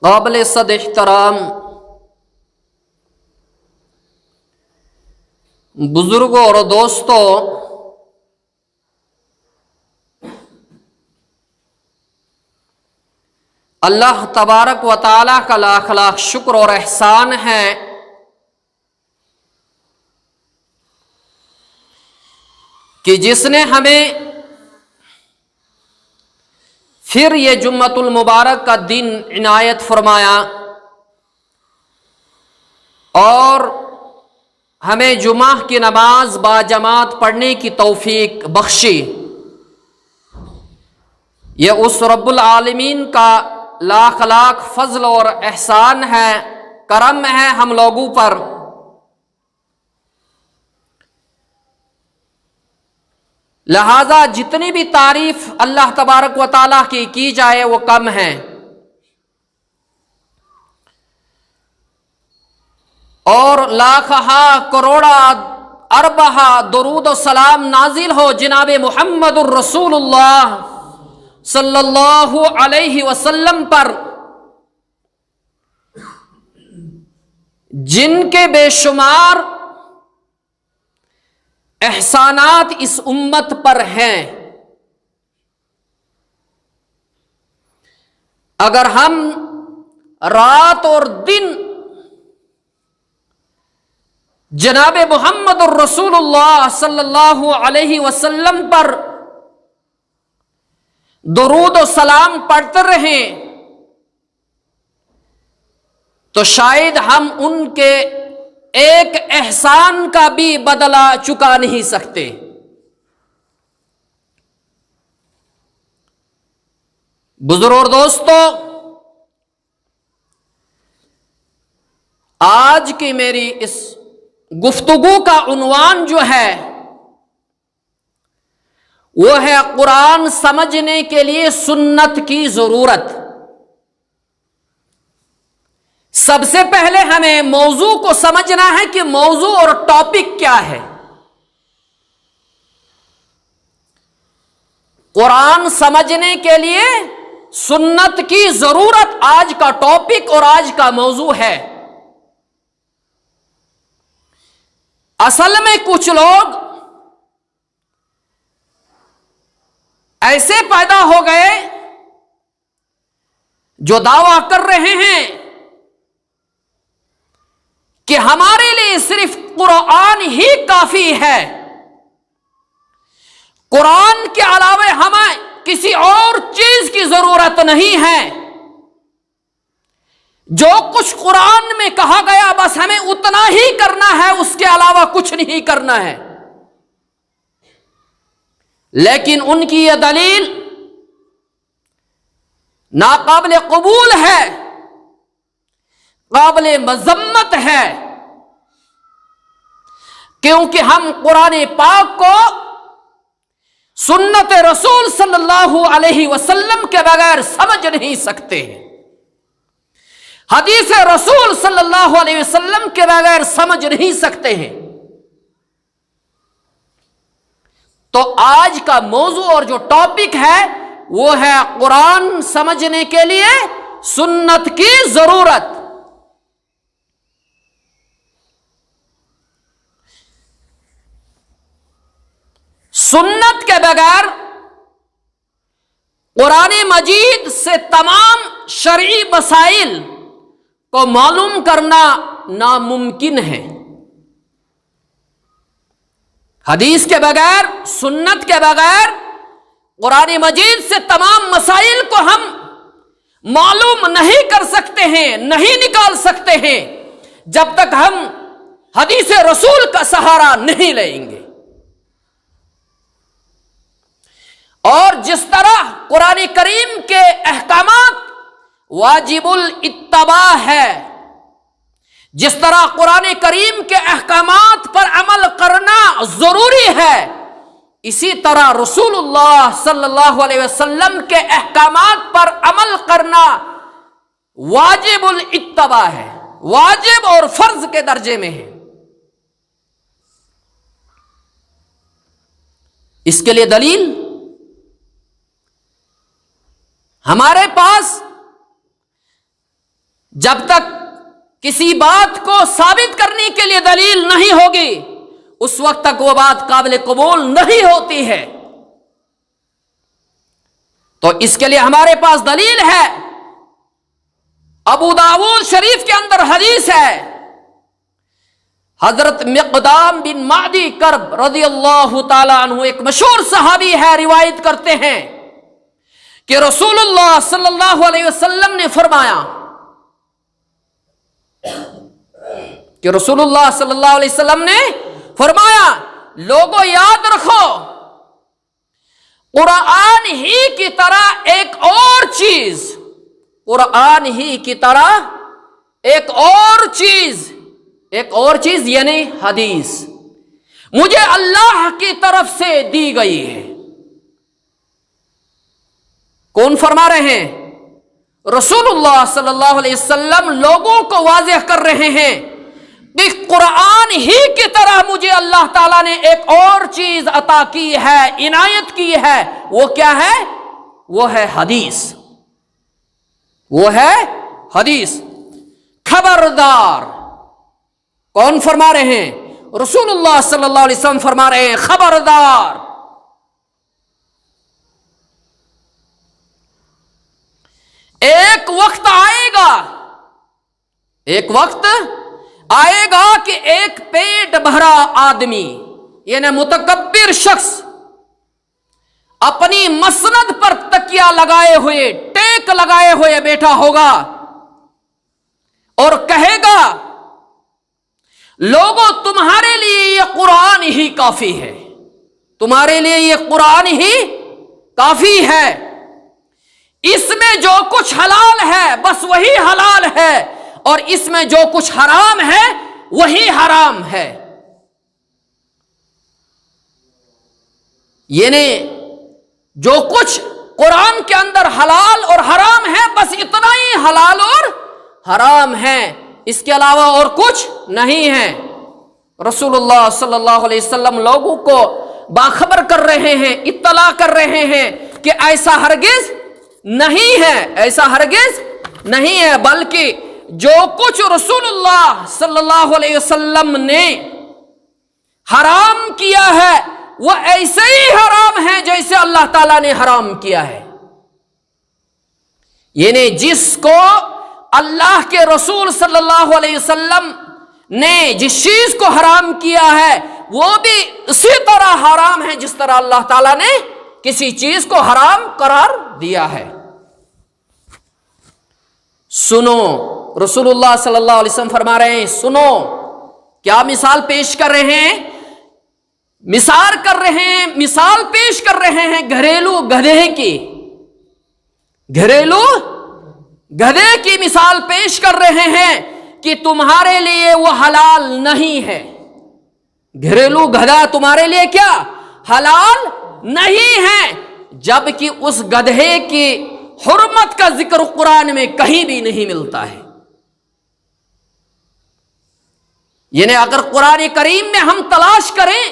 قابل صد احترام بزرگوں اور دوستوں، اللہ تبارک و تعالیٰ کا لاکھ لاکھ شکر اور احسان ہے کہ جس نے ہمیں پھر یہ جمعۃ المبارک کا دن عنایت فرمایا اور ہمیں جمعہ کی نماز باجماعت پڑھنے کی توفیق بخشی۔ یہ اس رب العالمین کا لاکھ لاکھ فضل اور احسان ہے، کرم ہے ہم لوگوں پر۔ لہذا جتنی بھی تعریف اللہ تبارک و تعالیٰ کی جائے وہ کم ہے، اور لاکھہ کروڑا اربہ درود و سلام نازل ہو جناب محمد الرسول اللہ صلی اللہ علیہ وسلم پر، جن کے بے شمار احسانات اس امت پر ہیں۔ اگر ہم رات اور دن جناب محمد الرسول اللہ صلی اللہ علیہ وسلم پر درود و سلام پڑھتے رہیں تو شاید ہم ان کے ایک احسان کا بھی بدلہ چکا نہیں سکتے۔ بزرگوں اور دوستوں، آج کی میری اس گفتگو کا عنوان جو ہے وہ ہے قرآن سمجھنے کے لیے سنت کی ضرورت۔ سب سے پہلے ہمیں موضوع کو سمجھنا ہے کہ موضوع اور ٹاپک کیا ہے۔ قرآن سمجھنے کے لیے سنت کی ضرورت آج کا ٹاپک اور آج کا موضوع ہے۔ اصل میں کچھ لوگ ایسے پیدا ہو گئے جو دعویٰ کر رہے ہیں کہ ہمارے لیے صرف قرآن ہی کافی ہے، قرآن کے علاوہ ہمیں کسی اور چیز کی ضرورت نہیں ہے، جو کچھ قرآن میں کہا گیا بس ہمیں اتنا ہی کرنا ہے، اس کے علاوہ کچھ نہیں کرنا ہے۔ لیکن ان کی یہ دلیل ناقابل قبول ہے، قابل مذمت ہے، کیونکہ ہم قرآن پاک کو سنت رسول صلی اللہ علیہ وسلم کے بغیر سمجھ نہیں سکتے، حدیث رسول صلی اللہ علیہ وسلم کے بغیر سمجھ نہیں سکتے ہیں۔ تو آج کا موضوع اور جو ٹاپک ہے وہ ہے قرآن سمجھنے کے لیے سنت کی ضرورت۔ سنت کے بغیر قرآن مجید سے تمام شرعی مسائل کو معلوم کرنا ناممکن ہے۔ حدیث کے بغیر، سنت کے بغیر قرآن مجید سے تمام مسائل کو ہم معلوم نہیں کر سکتے ہیں، نہیں نکال سکتے ہیں جب تک ہم حدیث رسول کا سہارا نہیں لیں گے۔ اور جس طرح قرآن کریم کے احکامات واجب الاتباع ہے، جس طرح قرآن کریم کے احکامات پر عمل کرنا ضروری ہے، اسی طرح رسول اللہ صلی اللہ علیہ وسلم کے احکامات پر عمل کرنا واجب الاتباع ہے، واجب اور فرض کے درجے میں ہے۔ اس کے لیے دلیل ہمارے پاس جب تک کسی بات کو ثابت کرنے کے لیے دلیل نہیں ہوگی اس وقت تک وہ بات قابل قبول نہیں ہوتی ہے. تو اس کے لیے ہمارے پاس دلیل ہے. ابو داؤد شریف کے اندر حدیث ہے، حضرت مقدام بن معدی کرب رضی اللہ تعالی عنہ ایک مشہور صحابی ہے، روایت کرتے ہیں کہ رسول اللہ صلی اللہ علیہ وسلم نے فرمایا لوگوں یاد رکھو قرآن ہی کی طرح ایک اور چیز، قرآن ہی کی طرح ایک اور چیز یعنی حدیث مجھے اللہ کی طرف سے دی گئی ہے. کون فرما رہے ہیں؟ رسول اللہ صلی اللہ علیہ وسلم لوگوں کو واضح کر رہے ہیں کہ قرآن ہی کی طرح مجھے اللہ تعالیٰ نے ایک اور چیز عطا کی ہے، عنایت کی ہے. وہ کیا ہے؟ وہ ہے حدیث. وہ ہے حدیث. خبردار. کون فرما رہے ہیں؟ رسول اللہ صلی اللہ علیہ وسلم فرما رہے ہیں خبردار. ایک وقت آئے گا کہ ایک پیٹ بھرا آدمی یعنی متکبر شخص اپنی مسند پر تکیہ لگائے ہوئے، ٹیک لگائے ہوئے بیٹھا ہوگا اور کہے گا لوگوں تمہارے لیے یہ قرآن ہی کافی ہے، تمہارے لیے یہ قرآن ہی کافی ہے، اس میں جو کچھ حلال ہے بس وہی حلال ہے اور اس میں جو کچھ حرام ہے وہی حرام ہے. یعنی جو کچھ قرآن کے اندر حلال اور حرام ہے بس اتنا ہی حلال اور حرام ہے، اس کے علاوہ اور کچھ نہیں ہے. رسول اللہ صلی اللہ علیہ وسلم لوگوں کو باخبر کر رہے ہیں، اطلاع کر رہے ہیں کہ ایسا ہرگز نہیں ہے، ایسا ہرگز نہیں ہے، بلکہ جو کچھ رسول اللہ صلی اللہ علیہ وسلم نے حرام کیا ہے وہ ایسے ہی حرام ہے جیسے اللہ تعالیٰ نے حرام کیا ہے. یعنی جس کو اللہ کے رسول صلی اللہ علیہ وسلم نے جس چیز کو حرام کیا ہے وہ بھی اسی طرح حرام ہے جس طرح اللہ تعالیٰ نے کسی چیز کو حرام قرار دیا ہے. سنو، رسول اللہ صلی اللہ علیہ وسلم فرما رہے ہیں سنو. کیا مثال پیش کر رہے ہیں؟ مثال پیش کر رہے ہیں گھریلو گدھے کی، گھریلو گدھے کی مثال پیش کر رہے ہیں کہ تمہارے لیے وہ حلال نہیں ہے. گھریلو گدھا تمہارے لیے کیا حلال نہیں ہے، جبکہ اس گدھے کی حرمت کا ذکر قرآن میں کہیں بھی نہیں ملتا ہے. یعنی اگر قرآن کریم میں ہم تلاش کریں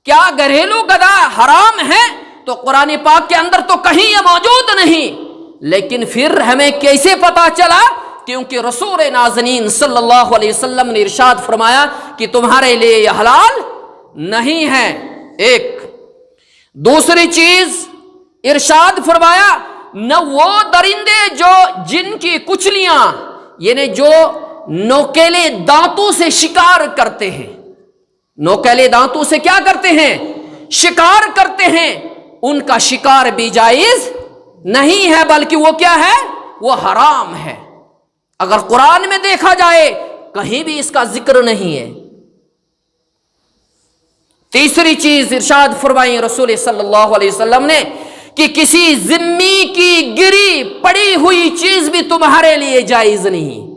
کیا گھریلو گدھا حرام ہے تو قرآن پاک کے اندر تو کہیں یہ موجود نہیں. لیکن پھر ہمیں کیسے پتا چلا؟ کیونکہ رسول نازنین صلی اللہ علیہ وسلم نے ارشاد فرمایا کہ تمہارے لیے یہ حلال نہیں ہے. ایک دوسری چیز ارشاد فرمایا نہ وہ درندے جو جن کی کچلیاں یعنی جو نوکیلے دانتوں سے شکار کرتے ہیں، نوکیلے دانتوں سے کیا کرتے ہیں؟ شکار کرتے ہیں، ان کا شکار بھی جائز نہیں ہے بلکہ وہ کیا ہے؟ وہ حرام ہے. اگر قرآن میں دیکھا جائے کہیں بھی اس کا ذکر نہیں ہے. تیسری چیز ارشاد فرمائی رسول صلی اللہ علیہ وسلم نے کہ کسی ذمی کی گری پڑی ہوئی چیز بھی تمہارے لیے جائز نہیں.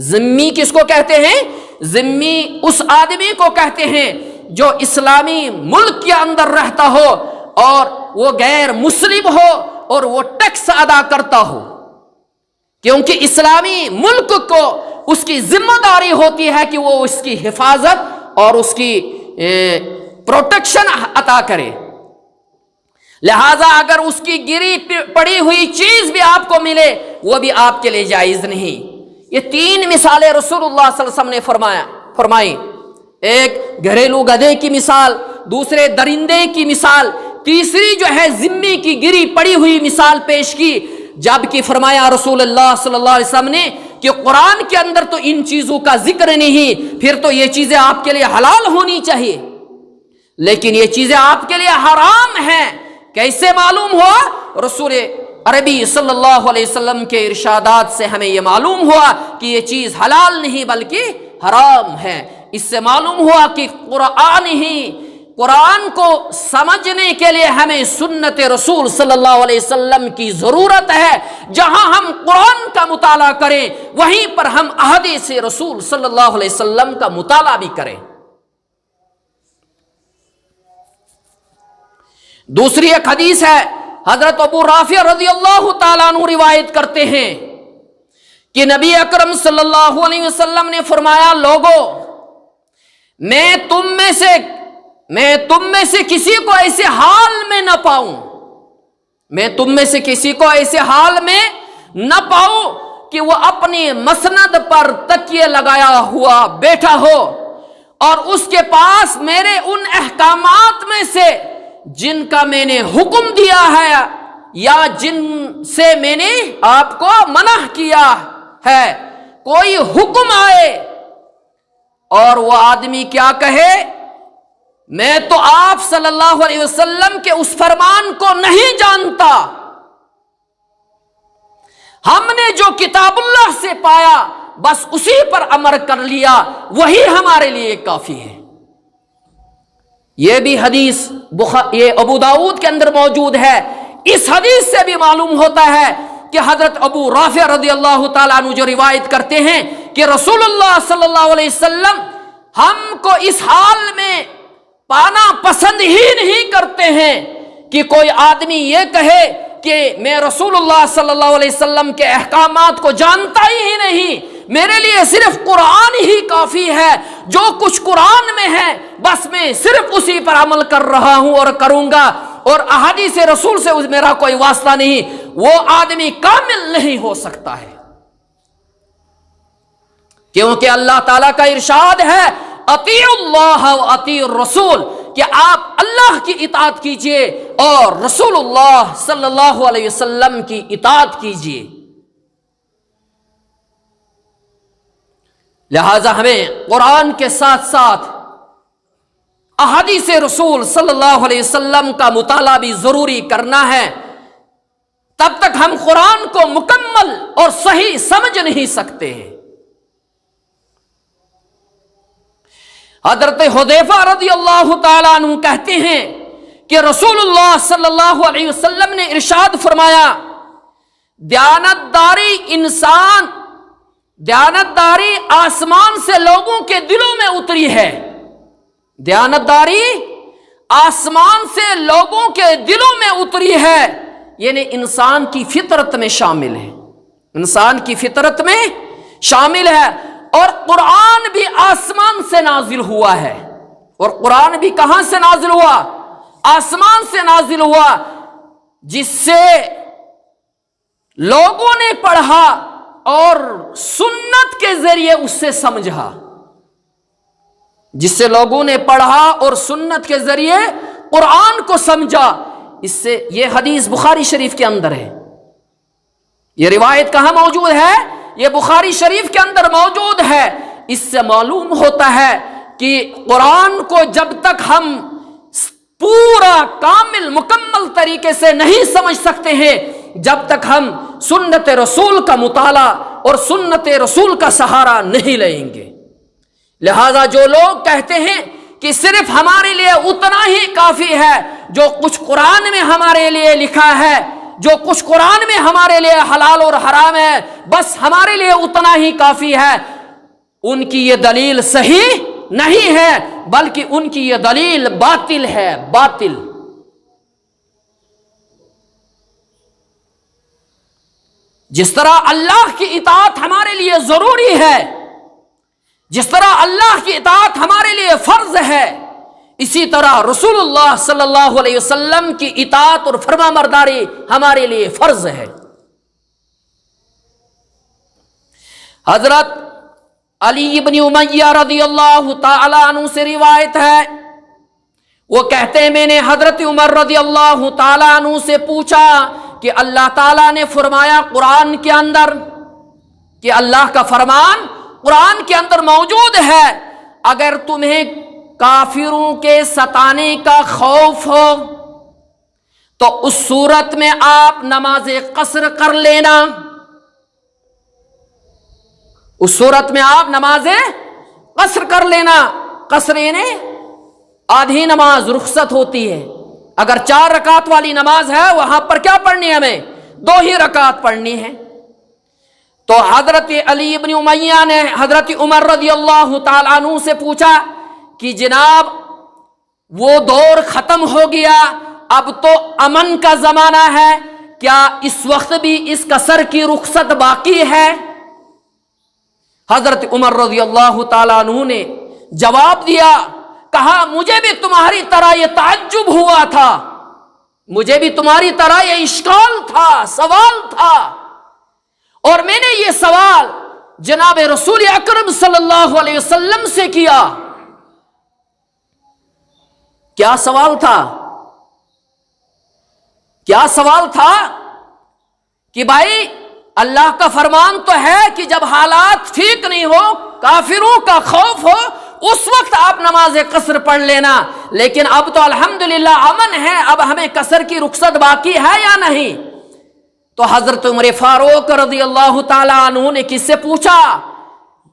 ذمی کس کو کہتے ہیں؟ ذمی اس آدمی کو کہتے ہیں جو اسلامی ملک کے اندر رہتا ہو اور وہ غیر مسلم ہو اور وہ ٹیکس ادا کرتا ہو، کیونکہ اسلامی ملک کو اس کی ذمہ داری ہوتی ہے کہ وہ اس کی حفاظت اور اس کی پروٹیکشن عطا کرے. لہذا اگر اس کی گری پڑی ہوئی چیز بھی آپ کو ملے وہ بھی آپ کے لیے جائز نہیں. یہ تین مثالیں رسول اللہ صلی اللہ علیہ وسلم نے فرمائی. ایک گھریلو گدھے کی مثال، دوسرے درندے کی مثال، تیسری جو ہے ذمے کی گری پڑی ہوئی مثال پیش کی. جبکہ فرمایا رسول اللہ صلی اللہ علیہ وسلم نے کہ قرآن کے اندر تو ان چیزوں کا ذکر نہیں، پھر تو یہ چیزیں آپ کے لیے حلال ہونی چاہیے، لیکن یہ چیزیں آپ کے لیے حرام ہیں. کیسے معلوم ہوا؟ رسول عربی صلی اللہ علیہ وسلم کے ارشادات سے ہمیں یہ معلوم ہوا کہ یہ چیز حلال نہیں بلکہ حرام ہے. اس سے معلوم ہوا کہ قرآن کو سمجھنے کے لیے ہمیں سنت رسول صلی اللہ علیہ وسلم کی ضرورت ہے. جہاں ہم قرآن کا مطالعہ کریں وہیں پر ہم احادیث رسول صلی اللہ علیہ وسلم کا مطالعہ بھی کریں. دوسری ایک حدیث ہے، حضرت ابو رافع رضی اللہ تعالیٰ عنہ روایت کرتے ہیں کہ نبی اکرم صلی اللہ علیہ وسلم نے فرمایا، لوگو میں تم میں سے کسی کو ایسے حال میں نہ پاؤں، میں تم میں سے کسی کو ایسے حال میں نہ پاؤں کہ وہ اپنی مسند پر تکیے لگایا ہوا بیٹھا ہو اور اس کے پاس میرے ان احکامات میں سے جن کا میں نے حکم دیا ہے یا جن سے میں نے آپ کو منع کیا ہے کوئی حکم آئے اور وہ آدمی کیا کہے، میں تو آپ صلی اللہ علیہ وسلم کے اس فرمان کو نہیں جانتا، ہم نے جو کتاب اللہ سے پایا بس اسی پر عمل کر لیا، وہی ہمارے لیے کافی ہے. یہ بھی حدیث یہ ابو داؤد کے اندر موجود ہے. اس حدیث سے بھی معلوم ہوتا ہے کہ حضرت ابو رافع رضی اللہ تعالیٰ عنہ جو روایت کرتے ہیں کہ رسول اللہ صلی اللہ علیہ وسلم ہم کو اس حال میں پانا پسند ہی نہیں کرتے ہیں کہ کوئی آدمی یہ کہے کہ میں رسول اللہ صلی اللہ علیہ وسلم کے احکامات کو جانتا ہی نہیں، میرے لیے صرف قرآن ہی کافی ہے، جو کچھ قرآن میں ہے بس میں صرف اسی پر عمل کر رہا ہوں اور کروں گا اور احادیث رسول سے میرا کوئی واسطہ نہیں. وہ آدمی کامل نہیں ہو سکتا ہے، کیونکہ اللہ تعالیٰ کا ارشاد ہے اطیعوا اللہ و اطیعوا الرسول، کہ آپ اللہ کی اطاعت کیجئے اور رسول اللہ صلی اللہ علیہ وسلم کی اطاعت کیجئے. لہذا ہمیں قرآن کے ساتھ ساتھ احادیث رسول صلی اللہ علیہ وسلم کا مطالعہ بھی ضروری کرنا ہے، تب تک ہم قرآن کو مکمل اور صحیح سمجھ نہیں سکتے ہیں. حضرت حذیفہ رضی اللہ تعالیٰ عنہ کہتے ہیں کہ رسول اللہ صلی اللہ علیہ وسلم نے ارشاد فرمایا، دیانتداری آسمان سے لوگوں کے دلوں میں اتری ہے. دیانتداری آسمان سے لوگوں کے دلوں میں اتری ہے، یعنی انسان کی فطرت میں شامل ہے، انسان کی فطرت میں شامل ہے. اور قرآن بھی آسمان سے نازل ہوا ہے، اور قرآن بھی کہاں سے نازل ہوا؟ آسمان سے نازل ہوا، جس سے لوگوں نے پڑھا اور سنت کے ذریعے اس سے سمجھا، جس سے لوگوں نے پڑھا اور سنت کے ذریعے قرآن کو سمجھا. اس سے یہ حدیث بخاری شریف کے اندر ہے. یہ روایت کہاں موجود ہے؟ یہ بخاری شریف کے اندر موجود ہے. اس سے معلوم ہوتا ہے کہ قرآن کو جب تک ہم پورا کامل مکمل طریقے سے نہیں سمجھ سکتے ہیں جب تک ہم سنت رسول کا مطالعہ اور سنت رسول کا سہارا نہیں لیں گے. لہذا جو لوگ کہتے ہیں کہ صرف ہمارے لیے اتنا ہی کافی ہے جو کچھ قرآن میں ہمارے لیے لکھا ہے، جو کچھ قرآن میں ہمارے لیے حلال اور حرام ہے بس ہمارے لیے اتنا ہی کافی ہے، ان کی یہ دلیل صحیح نہیں ہے بلکہ ان کی یہ دلیل باطل ہے، باطل. جس طرح اللہ کی اطاعت ہمارے لیے ضروری ہے، جس طرح اللہ کی اطاعت ہمارے لیے فرض ہے، اسی طرح رسول اللہ صلی اللہ علیہ وسلم کی اطاعت اور فرما برداری ہمارے لیے فرض ہے. حضرت علی ابن امیہ رضی اللہ تعالی عنہ سے روایت ہے، وہ کہتے ہیں میں نے حضرت عمر رضی اللہ تعالی عنہ سے پوچھا کہ اللہ تعالیٰ نے فرمایا قرآن کے اندر کہ اللہ کا فرمان قرآن کے اندر موجود ہے، اگر تمہیں کافروں کے ستانے کا خوف ہو تو اس صورت میں آپ نماز قصر کر لینا، اس صورت میں آپ نماز قصر کر لینا۔ قصر یعنی آدھی نماز رخصت ہوتی ہے، اگر 4 رکعت والی نماز ہے وہاں پر کیا پڑھنی ہے؟ ہمیں 2 ہی رکعت پڑھنی ہے۔ تو حضرت علی ابن امیہ نے حضرت عمر رضی اللہ تعالیٰ عنہ سے پوچھا کہ جناب وہ دور ختم ہو گیا، اب تو امن کا زمانہ ہے، کیا اس وقت بھی اس قصر کی رخصت باقی ہے؟ حضرت عمر رضی اللہ تعالیٰ عنہ نے جواب دیا، کہا مجھے بھی تمہاری طرح یہ تعجب ہوا تھا، مجھے بھی تمہاری طرح یہ اشکال تھا، سوال تھا، اور میں نے یہ سوال جناب رسول اکرم صلی اللہ علیہ وسلم سے کیا۔ کیا سوال تھا؟ کیا سوال تھا کہ بھائی اللہ کا فرمان تو ہے کہ جب حالات ٹھیک نہیں ہو، کافروں کا خوف ہو، اس وقت آپ نماز قصر پڑھ لینا، لیکن اب تو الحمدللہ امن ہے، اب ہمیں قصر کی رخصت باقی ہے یا نہیں؟ تو حضرت عمر فاروق رضی اللہ تعالی عنہ نے کس سے پوچھا؟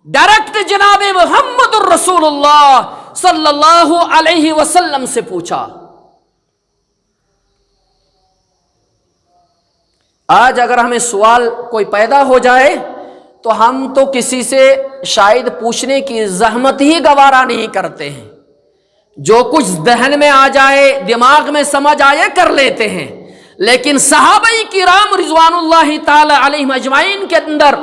ڈائریکٹ جناب محمد الرسول اللہ صلی اللہ علیہ وسلم سے پوچھا۔ آج اگر ہمیں سوال کوئی پیدا ہو جائے تو ہم تو کسی سے شاید پوچھنے کی زحمت ہی گوارا نہیں کرتے ہیں، جو کچھ ذہن میں آ جائے، دماغ میں سمجھ آئے کر لیتے ہیں، لیکن صحابہ کرام رضوان اللہ تعالی علیہم اجمعین کے اندر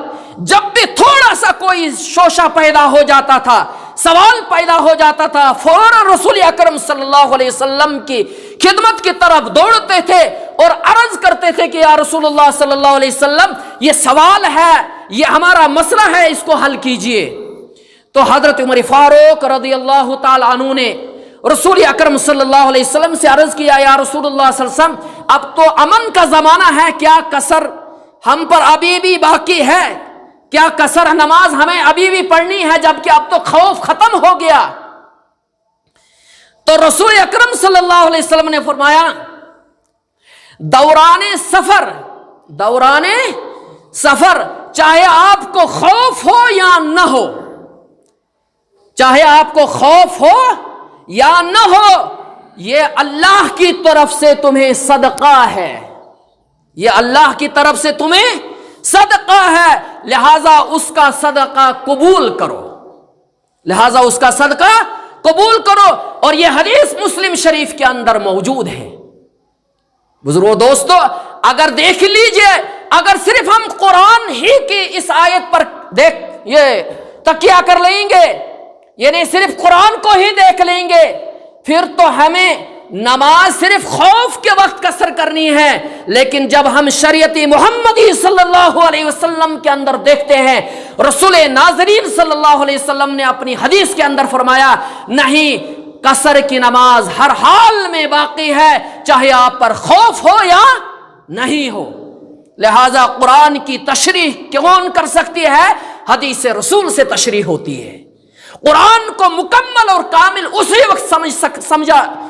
جب بھی تھوڑا سا کوئی شوشہ پیدا ہو جاتا تھا، سوال پیدا ہو جاتا تھا، فوراً رسول اکرم صلی اللہ علیہ وسلم کی خدمت کی طرف دوڑتے تھے اور عرض کرتے تھے کہ یا رسول اللہ صلی اللہ علیہ وسلم یہ سوال ہے، یہ ہمارا مسئلہ ہے، اس کو حل کیجئے۔ تو حضرت عمر فاروق رضی اللہ تعالی عنہ نے رسول اکرم صلی اللہ علیہ وسلم سے عرض کیا، یا رسول اللہ صلی اللہ علیہ وسلم اب تو امن کا زمانہ ہے، کیا قصر ہم پر ابھی بھی باقی ہے؟ کیا قصر نماز ہمیں ابھی بھی پڑھنی ہے جبکہ اب تو خوف ختم ہو گیا؟ تو رسول اکرم صلی اللہ علیہ وسلم نے فرمایا، دوران سفر چاہے آپ کو خوف ہو یا نہ ہو، چاہے آپ کو خوف ہو یا نہ ہو، یہ اللہ کی طرف سے تمہیں صدقہ ہے، یہ اللہ کی طرف سے تمہیں صدقہ ہے، لہذا اس کا صدقہ قبول کرو، لہذا اس کا صدقہ قبول کرو۔ اور یہ حدیث مسلم شریف کے اندر موجود ہے۔ بزرگو دوستو، اگر دیکھ لیجئے، اگر صرف ہم قرآن ہی کی اس آیت پر یہ تکیہ کر لیں گے، یعنی صرف قرآن کو ہی دیکھ لیں گے، پھر تو ہمیں نماز صرف خوف کے وقت قصر کرنی ہے، لیکن جب ہم شریعت محمدی صلی اللہ علیہ وسلم کے اندر دیکھتے ہیں، رسول ناظرین صلی اللہ علیہ وسلم نے اپنی حدیث کے اندر فرمایا، نہیں، قصر کی نماز ہر حال میں باقی ہے، چاہے آپ پر خوف ہو یا نہیں ہو۔ لہذا قرآن کی تشریح کون کر سکتی ہے؟ حدیث رسول سے تشریح ہوتی ہے۔ قرآن کو مکمل اور کامل اسی وقت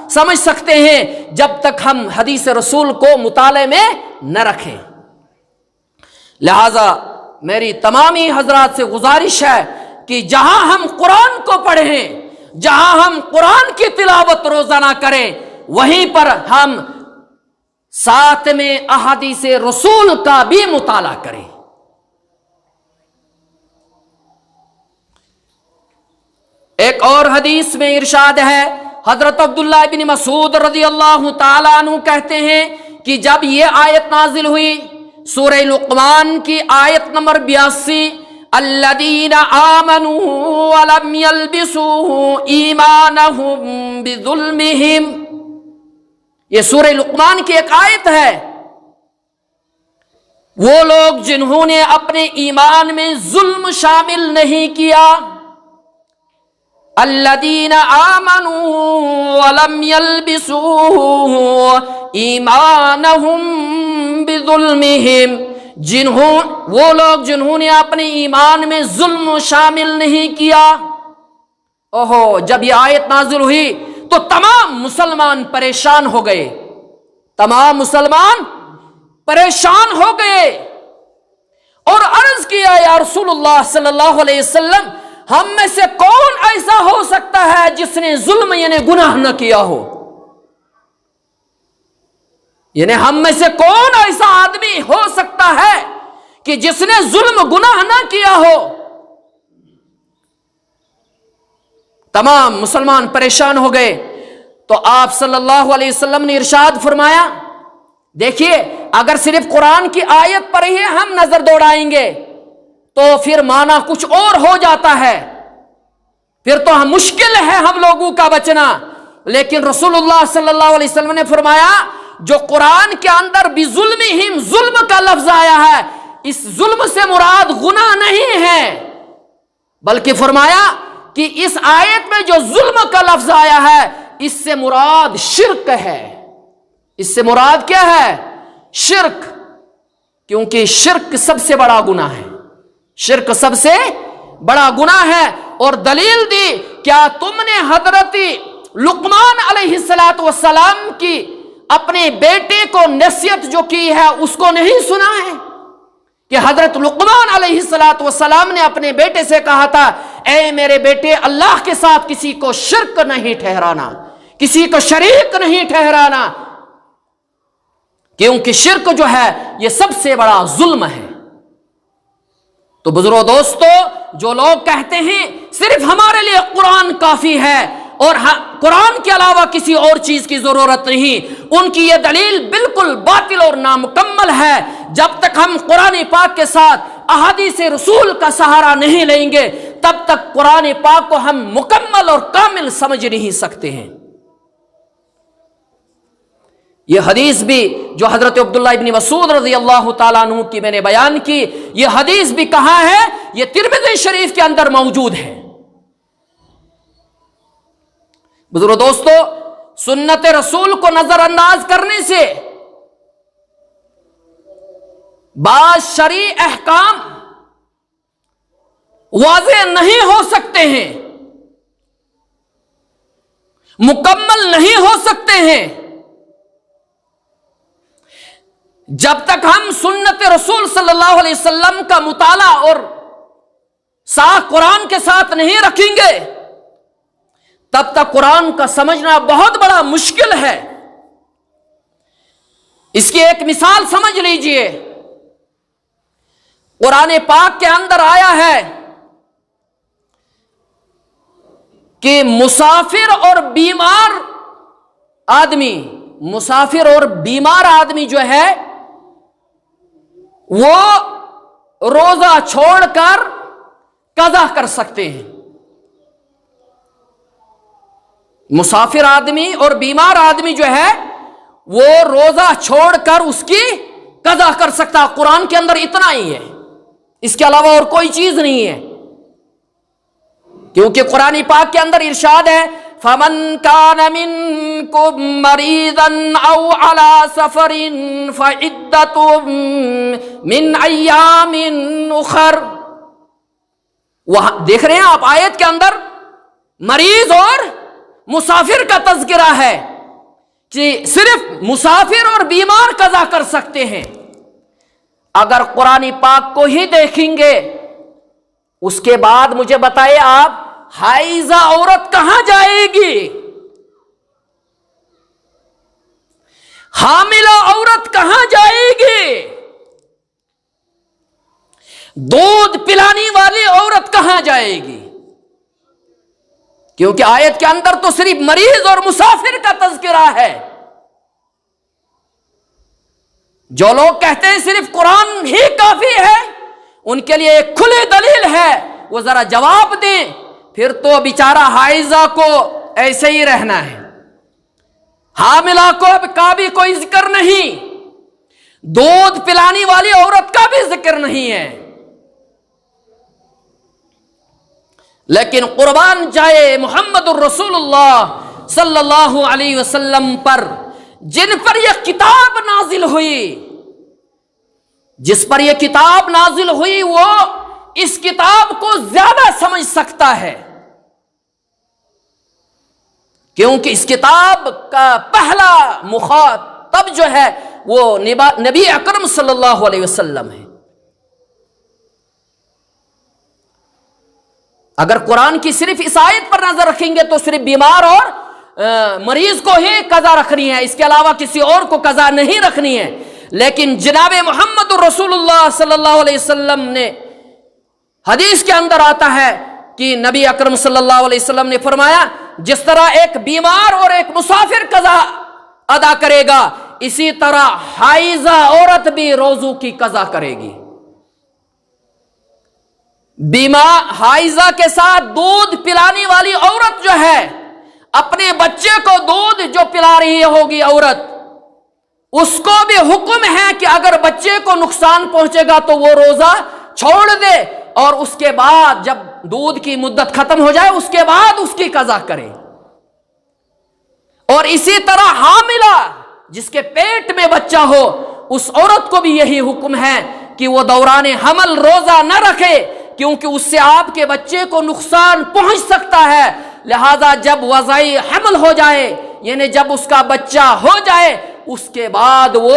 سمجھ سکتے ہیں جب تک ہم حدیث رسول کو مطالعے میں نہ رکھیں۔ لہذا میری تمامی حضرات سے گزارش ہے کہ جہاں ہم قرآن کو پڑھیں، جہاں ہم قرآن کی تلاوت روزانہ کریں، وہیں پر ہم ساتھ میں احادیث رسول کا بھی مطالعہ کریں۔ ایک اور حدیث میں ارشاد ہے، حضرت عبداللہ بن مسعود رضی اللہ تعالیٰ عنہ کہتے ہیں کہ جب یہ آیت نازل ہوئی، سورہ لقمان کی آیت نمبر 82، الذین آمنوا ولم یلبسوا ایمانہم بظلمہم، یہ سورہ لقمان کی ایک آیت ہے۔ وہ لوگ جنہوں نے اپنے ایمان میں ظلم شامل نہیں کیا، الذین آمنوا ولم یلبسوا ایمانہم بظلمہم، وہ لوگ جنہوں نے اپنے ایمان میں ظلم شامل نہیں کیا۔ اوہو، جب یہ آیت نازل ہوئی تو تمام مسلمان پریشان ہو گئے، تمام مسلمان پریشان ہو گئے اور عرض کیا، یا رسول اللہ صلی اللہ علیہ وسلم، ہم میں سے کون ایسا ہو سکتا ہے جس نے ظلم یعنی گناہ نہ کیا ہو؟ یعنی ہم میں سے کون ایسا آدمی ہو سکتا ہے کہ جس نے ظلم گناہ نہ کیا ہو؟ تمام مسلمان پریشان ہو گئے تو آپ صلی اللہ علیہ وسلم نے ارشاد فرمایا، دیکھیے اگر صرف قرآن کی آیت پر ہی ہم نظر دوڑائیں گے تو پھر معنی کچھ اور ہو جاتا ہے، پھر تو مشکل ہے ہم لوگوں کا بچنا۔ لیکن رسول اللہ صلی اللہ علیہ وسلم نے فرمایا، جو قرآن کے اندر بظلمہم ظلم کا لفظ آیا ہے، اس ظلم سے مراد گناہ نہیں ہے، بلکہ فرمایا کہ اس آیت میں جو ظلم کا لفظ آیا ہے اس سے مراد شرک ہے۔ اس سے مراد کیا ہے؟ شرک، کیونکہ شرک سب سے بڑا گناہ ہے، شرک سب سے بڑا گناہ ہے۔ اور دلیل دی، کیا تم نے حضرت لقمان علیہ السلام کی اپنے بیٹے کو نصیحت جو کی ہے اس کو نہیں سنا ہے کہ حضرت لقمان علیہ السلام نے اپنے بیٹے سے کہا تھا، اے میرے بیٹے، اللہ کے ساتھ کسی کو شرک نہیں ٹھہرانا، کسی کو شریک نہیں ٹھہرانا، کیونکہ شرک جو ہے یہ سب سے بڑا ظلم ہے۔ تو بزرگو دوستو، جو لوگ کہتے ہیں صرف ہمارے لیے قرآن کافی ہے اور قرآن کے علاوہ کسی اور چیز کی ضرورت نہیں، ان کی یہ دلیل بالکل باطل اور نامکمل ہے۔ جب تک ہم قرآن پاک کے ساتھ احادیث رسول کا سہارا نہیں لیں گے تب تک قرآن پاک کو ہم مکمل اور کامل سمجھ نہیں سکتے ہیں۔ یہ حدیث بھی جو حضرت عبداللہ ابن مسعود رضی اللہ تعالیٰ عنہ کی میں نے بیان کی، یہ حدیث بھی کہاں ہے؟ یہ ترمذی شریف کے اندر موجود ہے۔ بزرگو دوستو، سنت رسول کو نظر انداز کرنے سے بعض شرعی احکام واضح نہیں ہو سکتے ہیں، مکمل نہیں ہو سکتے ہیں، جب تک ہم سنت رسول صلی اللہ علیہ وسلم کا مطالعہ اور ساتھ قرآن کے ساتھ نہیں رکھیں گے تب تک قرآن کا سمجھنا بہت بڑا مشکل ہے۔ اس کی ایک مثال سمجھ لیجئے، قرآن پاک کے اندر آیا ہے کہ مسافر اور بیمار آدمی جو ہے وہ روزہ چھوڑ کر قضا کر سکتے ہیں۔ مسافر آدمی اور بیمار آدمی جو ہے وہ روزہ چھوڑ کر اس کی قضا کر سکتا ہے۔ قرآن کے اندر اتنا ہی ہے، اس کے علاوہ اور کوئی چیز نہیں ہے، کیونکہ قرآن پاک کے اندر ارشاد ہے، فَمَنْ كَانَ مِنْكُمْ مَرِيضًا أَوْ عَلَى سَفَرٍ فَعِدَّةٌ مِنْ أَيَّامٍ أُخَرَ۔ وہاں دیکھ رہے ہیں آپ، آیت کے اندر مریض اور مسافر کا تذکرہ ہے کہ صرف مسافر اور بیمار قضا کر سکتے ہیں۔ اگر قرآن پاک کو ہی دیکھیں گے، اس کے بعد مجھے بتائے آپ، حائضہ عورت کہاں جائے گی؟ حاملہ عورت کہاں جائے گی؟ دودھ پلانے والی عورت کہاں جائے گی؟ کیونکہ آیت کے اندر تو صرف مریض اور مسافر کا تذکرہ ہے۔ جو لوگ کہتے ہیں صرف قرآن ہی کافی ہے، ان کے لیے ایک کھلی دلیل ہے، وہ ذرا جواب دیں، پھر تو بیچارہ حائضہ کو ایسے ہی رہنا ہے، حاملہ کو کا بھی کوئی ذکر نہیں، دودھ پلانے والی عورت کا بھی ذکر نہیں ہے. لیکن قربان جائے محمد الرسول اللہ صلی اللہ علیہ وسلم پر، جن پر یہ کتاب نازل ہوئی، جس پر یہ کتاب نازل ہوئی، وہ اس کتاب کو زیادہ سمجھ سکتا ہے، کیونکہ اس کتاب کا پہلا مخاطب جو ہے وہ نبی اکرم صلی اللہ علیہ وسلم ہے. اگر قرآن کی صرف اس آیت پر نظر رکھیں گے تو صرف بیمار اور مریض کو ہی قضا رکھنی ہے، اس کے علاوہ کسی اور کو قضا نہیں رکھنی ہے. لیکن جناب محمد رسول اللہ صلی اللہ علیہ وسلم نے، حدیث کے اندر آتا ہے کہ نبی اکرم صلی اللہ علیہ وسلم نے فرمایا، جس طرح ایک بیمار اور ایک مسافر قضا ادا کرے گا، اسی طرح حائضہ عورت بھی روزوں کی قضا کرے گی. بیمار حائضہ کے ساتھ دودھ پلانے والی عورت جو ہے، اپنے بچے کو دودھ جو پلا رہی ہوگی عورت، اس کو بھی حکم ہے کہ اگر بچے کو نقصان پہنچے گا تو وہ روزہ چھوڑ دے، اور اس کے بعد جب دودھ کی مدت ختم ہو جائے اس کے بعد اس کی قضا کرے. اور اسی طرح حاملہ جس کے پیٹ میں بچہ ہو، اس عورت کو بھی یہی حکم ہے کہ وہ دوران حمل روزہ نہ رکھے، کیونکہ اس سے آپ کے بچے کو نقصان پہنچ سکتا ہے. لہذا جب وضعی حمل ہو جائے، یعنی جب اس کا بچہ ہو جائے، اس کے بعد وہ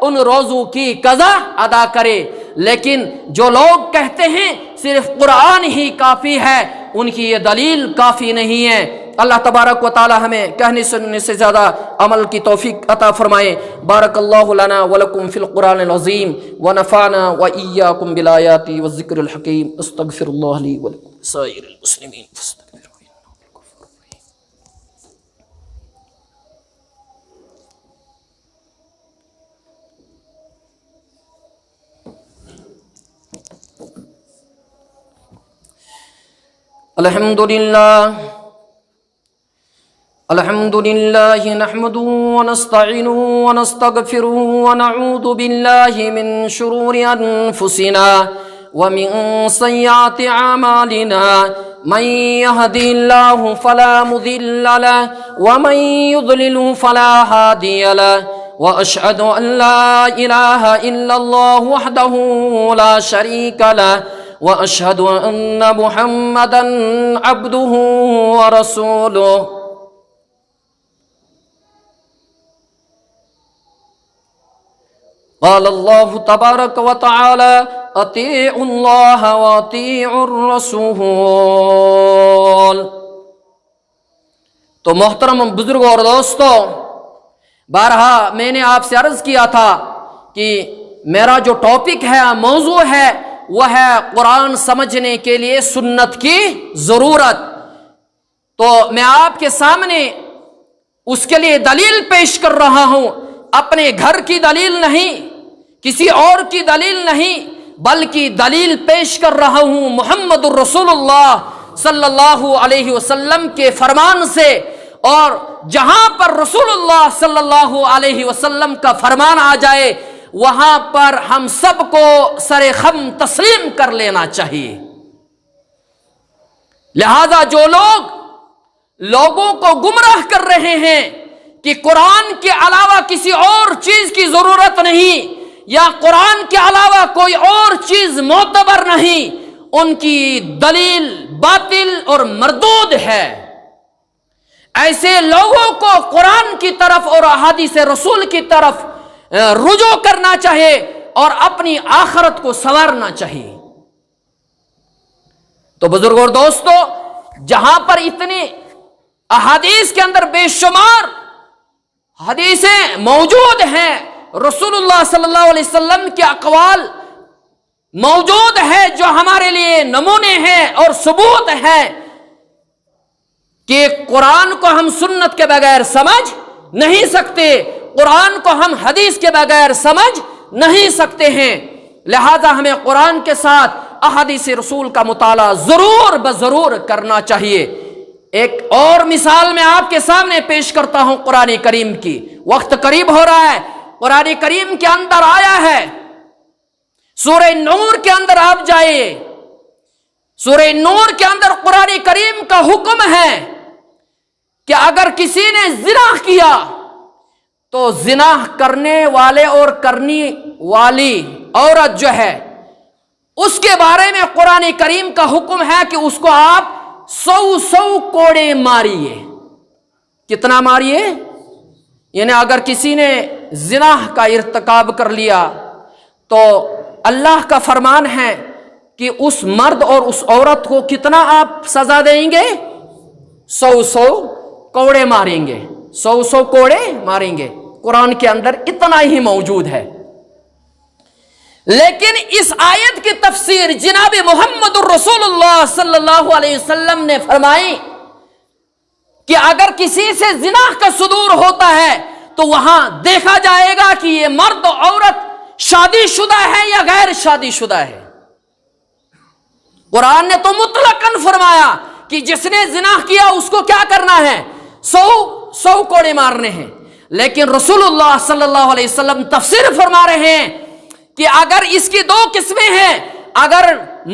ان روزوں کی قضا ادا کرے. لیکن جو لوگ کہتے ہیں صرف قرآن ہی کافی ہے، ان کی یہ دلیل کافی نہیں ہے. اللہ تبارک و تعالی ہمیں کہنے سننے سے زیادہ عمل کی توفیق عطا فرمائے. بارک اللہ لنا ولکم فی القرآن العظیم ونفعنا وإیاکم بالآیات والذکر الحکیم. استغفر اللہ لی ولکم سائر المسلمین فاستغفروہ. الحمد لله نحمده ونستعينه ونستغفره ونعوذ بالله من شرور أنفسنا ومن سيئات أعمالنا. من يهدي الله فلا مضل له ومن يضلل فلا هادي له. وأشهد أن لا إله إلا الله وحده لا شريك له وأشهد أن محمدا عبده ورسوله. قال الله تبارك وتعالى أطيعوا الله وأطيعوا الرسول. تو محترم بزرگوں اور دوستوں، بارہا میں نے آپ سے عرض کیا تھا کہ میرا جو ٹاپک ہے، موضوع ہے، وہ ہے قرآن سمجھنے کے لیے سنت کی ضرورت. تو میں آپ کے سامنے اس کے لیے دلیل پیش کر رہا ہوں، اپنے گھر کی دلیل نہیں، کسی اور کی دلیل نہیں، بلکہ دلیل پیش کر رہا ہوں محمد الرسول اللہ صلی اللہ علیہ وسلم کے فرمان سے. اور جہاں پر رسول اللہ صلی اللہ علیہ وسلم کا فرمان آ جائے، وہاں پر ہم سب کو سر خم تسلیم کر لینا چاہیے. لہذا جو لوگوں کو گمراہ کر رہے ہیں کہ قرآن کے علاوہ کسی اور چیز کی ضرورت نہیں، یا قرآن کے علاوہ کوئی اور چیز معتبر نہیں، ان کی دلیل باطل اور مردود ہے. ایسے لوگوں کو قرآن کی طرف اور احادیث رسول کی طرف رجوع کرنا چاہیے اور اپنی آخرت کو سنوارنا چاہیے. تو بزرگوں اور دوستو، جہاں پر اتنی احادیث کے اندر بے شمار حدیثیں موجود ہیں، رسول اللہ صلی اللہ علیہ وسلم کے اقوال موجود ہے جو ہمارے لیے نمونے ہیں اور ثبوت ہے کہ قرآن کو ہم سنت کے بغیر سمجھ نہیں سکتے، قرآن کو ہم حدیث کے بغیر سمجھ نہیں سکتے ہیں. لہذا ہمیں قرآن کے ساتھ احادیث رسول کا مطالعہ ضرور بضرور کرنا چاہیے. ایک اور مثال میں آپ کے سامنے پیش کرتا ہوں قرآن کریم کی. وقت قریب ہو رہا ہے، قرآن کریم کے اندر آیا ہے. سورہ نور کے اندر آپ جائیں، سورہ نور کے اندر قرآن کریم کا حکم ہے کہ اگر کسی نے زنا کیا تو زنا کرنے والے اور کرنے والی عورت جو ہے اس کے بارے میں قرآن کریم کا حکم ہے کہ اس کو آپ 100 کوڑے ماریے. کتنا ماریے؟ یعنی اگر کسی نے زنا کا ارتکاب کر لیا تو اللہ کا فرمان ہے کہ اس مرد اور اس عورت کو کتنا آپ سزا دیں گے؟ 100 کوڑے ماریں گے. 100 کوڑے ماریں گے. قرآن کے اندر اتنا ہی موجود ہے. لیکن اس آیت کی تفسیر جناب محمد الرسول اللہ صلی اللہ علیہ وسلم نے فرمائی کہ اگر کسی سے زنا کا صدور ہوتا ہے تو وہاں دیکھا جائے گا کہ یہ مرد اور عورت شادی شدہ ہے یا غیر شادی شدہ ہے. قرآن نے تو مطلقاً فرمایا کہ جس نے زنا کیا اس کو کیا کرنا ہے؟ 100 کوڑے مارنے ہیں. لیکن رسول اللہ صلی اللہ علیہ وسلم تفسیر فرما رہے ہیں کہ اگر اس کی 2 قسمیں ہیں، اگر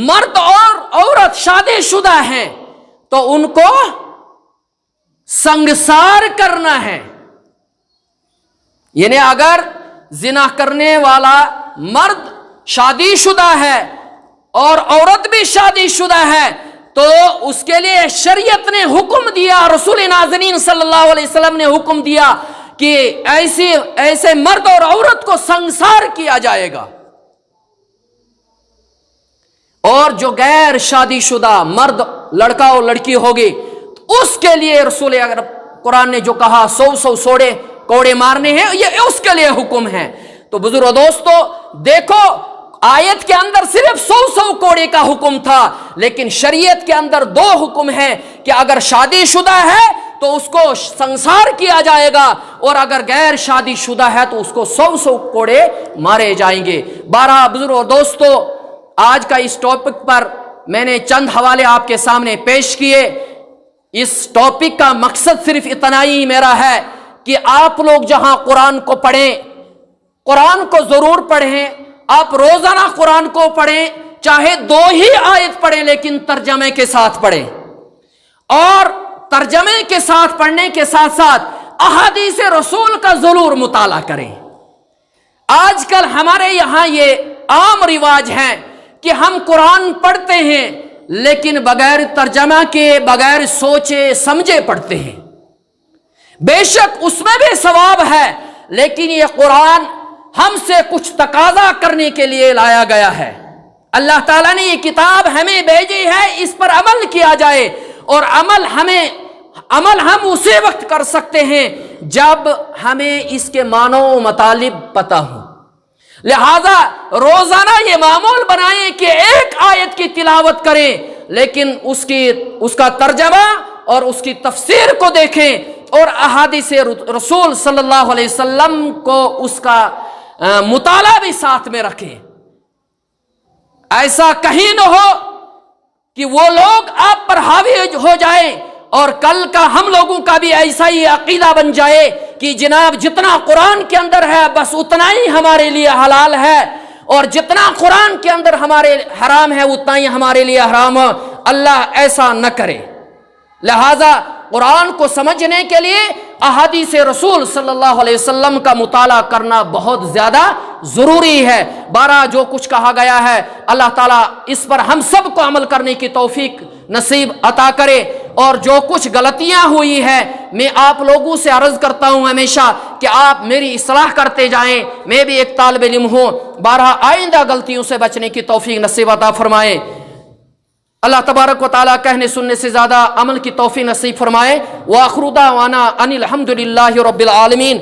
مرد اور عورت شادی شدہ ہیں تو ان کو سنگسار کرنا ہے. یعنی اگر زنا کرنے والا مرد شادی شدہ ہے اور عورت بھی شادی شدہ ہے تو اس کے لیے شریعت نے حکم دیا، رسول ناظرین صلی اللہ علیہ وسلم نے حکم دیا کہ ایسے مرد اور عورت کو سنگسار کیا جائے گا. اور جو غیر شادی شدہ مرد لڑکا اور لڑکی ہوگی اس کے لیے رسول قرآن نے جو کہا 100 کوڑے مارنے ہیں، یہ اس کے لیے حکم ہے. تو بزرگ دوستو دیکھو، آیت کے اندر صرف 100 کوڑے کا حکم تھا، لیکن شریعت کے اندر 2 حکم ہیں کہ اگر شادی شدہ ہے تو اس کو سنسار کیا جائے گا، اور اگر غیر شادی شدہ ہے تو اس کو 100 کوڑے مارے جائیں گے. بہرحال بزرگ دوستو، آج کا اس ٹاپک پر میں نے چند حوالے آپ کے سامنے پیش کیے. اس ٹاپک کا مقصد صرف اتنا ہی میرا ہے کہ آپ لوگ جہاں قرآن کو پڑھیں، قرآن کو ضرور پڑھیں. آپ روزانہ قرآن کو پڑھیں، چاہے 2 ہی آیت پڑھیں لیکن ترجمے کے ساتھ پڑھیں، اور ترجمے کے ساتھ پڑھنے کے ساتھ ساتھ احادیث رسول کا ضرور مطالعہ کریں. آج کل ہمارے یہاں یہ عام رواج ہے کہ ہم قرآن پڑھتے ہیں لیکن بغیر ترجمہ کے، بغیر سوچے سمجھے پڑھتے ہیں. بے شک اس میں بھی ثواب ہے، لیکن یہ قرآن ہم سے کچھ تقاضا کرنے کے لیے لایا گیا ہے. اللہ تعالیٰ نے یہ کتاب ہمیں بھیجی ہے، اس پر عمل کیا جائے، اور عمل ہم اسی وقت کر سکتے ہیں جب ہمیں اس کے معنی و مطالب پتہ ہو. لہذا روزانہ یہ معمول بنائیں کہ ایک آیت کی تلاوت کریں، لیکن اس کا ترجمہ اور اس کی تفسیر کو دیکھیں، اور احادیث رسول صلی اللہ علیہ وسلم کو اس کا مطالعہ بھی ساتھ میں رکھیں. ایسا کہیں نہ ہو کہ وہ لوگ آپ پر حاوی ہو جائیں اور کل کا ہم لوگوں کا بھی ایسا ہی عقیدہ بن جائے کہ جناب جتنا قرآن کے اندر ہے بس اتنا ہی ہمارے لیے حلال ہے، اور جتنا قرآن کے اندر ہمارے حرام ہے اتنا ہی ہمارے لیے حرام ہے. اللہ ایسا نہ کرے. لہذا قرآن کو سمجھنے کے لیے احادیث رسول صلی اللہ علیہ وسلم کا مطالعہ کرنا بہت زیادہ ضروری ہے. بارہ جو کچھ کہا گیا ہے اللہ تعالیٰ اس پر ہم سب کو عمل کرنے کی توفیق نصیب عطا کرے، اور جو کچھ غلطیاں ہوئی ہیں میں آپ لوگوں سے عرض کرتا ہوں ہمیشہ کہ آپ میری اصلاح کرتے جائیں. میں بھی ایک طالب علم ہوں، بارہ آئندہ غلطیوں سے بچنے کی توفیق نصیب عطا فرمائے. اللہ تبارک و تعالیٰ کہنے سننے سے زیادہ عمل کی توفیق نصیب فرمائے. وآخر دعوانا ان الحمد للہ رب العالمین.